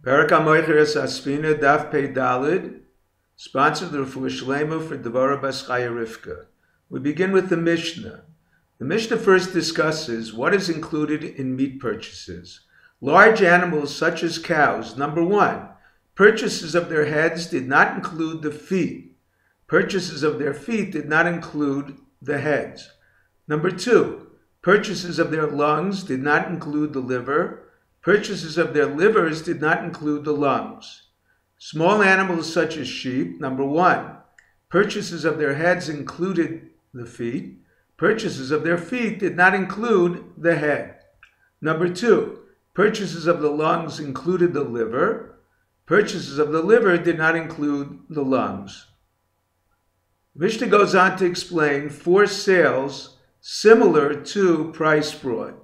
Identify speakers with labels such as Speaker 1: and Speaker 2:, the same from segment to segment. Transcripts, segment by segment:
Speaker 1: Parak HaMoicher SPONSER Daf Pei Dalid, sponsored the Refuah Shlema for Bava Basra Rivka. We begin with the Mishnah. The Mishnah first discusses what is included in meat purchases. Large animals such as cows, number one, purchases of their heads did not include the feet. Purchases of their feet did not include the heads. Number two, purchases of their lungs did not include the liver. Purchases of their livers did not include the lungs. Small animals such as sheep, number one, purchases of their heads included the feet. Purchases of their feet did not include the head. Number two, purchases of the lungs included the liver. Purchases of the liver did not include the lungs. Mishnah goes on to explain four sales similar to price fraud.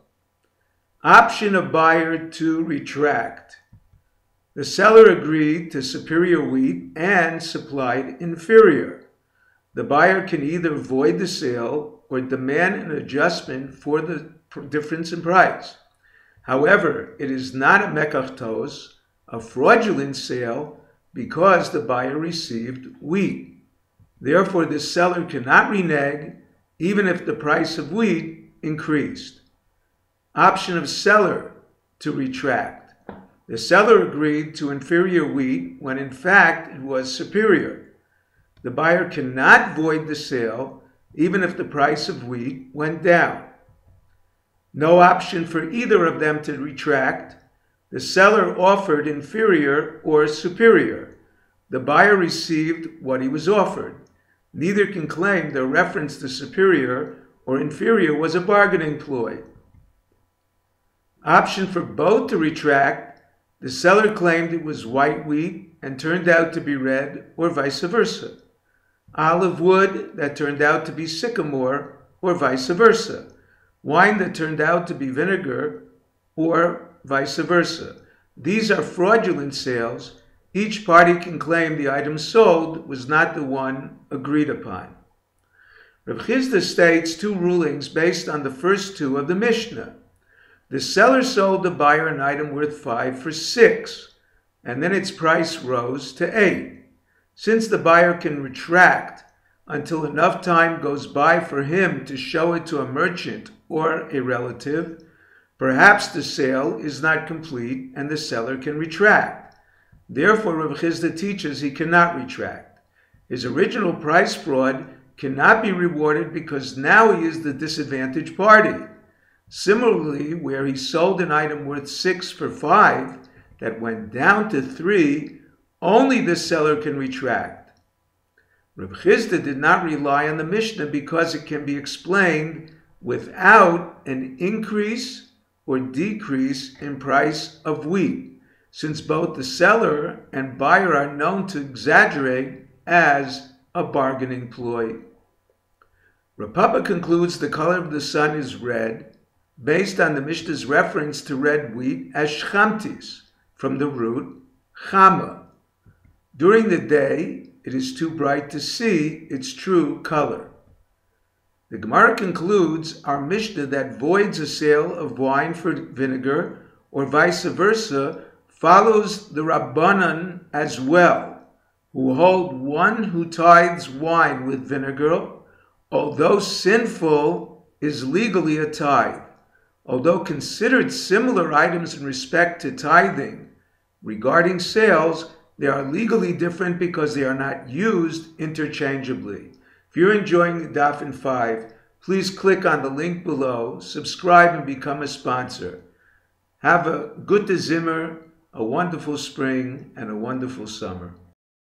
Speaker 1: Option of buyer to retract. The seller agreed to superior wheat and supplied inferior. The buyer can either void the sale or demand an adjustment for the difference in price. However, it is not a mekachtos, a fraudulent sale, because the buyer received wheat. Therefore, the seller cannot renege even if the price of wheat increased. Option of seller to retract. The seller agreed to inferior wheat when in fact it was superior. The buyer cannot void the sale even if the price of wheat went down. No option for either of them to retract. The seller offered inferior or superior. The buyer received what he was offered. Neither can claim the reference to superior or inferior was a bargaining ploy. Option for both to retract. The seller claimed it was white wheat and turned out to be red, or vice versa. Olive wood that turned out to be sycamore, or vice versa. Wine that turned out to be vinegar, or vice versa. These are fraudulent sales. Each party can claim the item sold was not the one agreed upon. Reb Chizda states two rulings based on the first two of the Mishnah. The seller sold the buyer an item worth 5 for 6, and then its price rose to 8. Since the buyer can retract until enough time goes by for him to show it to a merchant or a relative, perhaps the sale is not complete and the seller can retract. Therefore, Reb Chizda teaches he cannot retract. His original price fraud cannot be rewarded because now he is the disadvantaged party. Similarly, where he sold an item worth 6 for 5 that went down to 3, only the seller can retract. Reb Chizda did not rely on the Mishnah because it can be explained without an increase or decrease in price of wheat, since both the seller and buyer are known to exaggerate as a bargaining ploy. Reb Papa concludes the color of the sun is red, based on the Mishnah's reference to red wheat as shchamtis, from the root chama. During the day, it is too bright to see its true color. The Gemara concludes our Mishnah that voids a sale of wine for vinegar, or vice versa, follows the Rabbanan as well, who hold one who tithes wine with vinegar, although sinful, is legally a tithe. Although considered similar items in respect to tithing, regarding sales, they are legally different because they are not used interchangeably. If you're enjoying the Daf in 5, please click on the link below, subscribe and become a sponsor. Have a gute Zimmer, a wonderful spring, and a wonderful summer.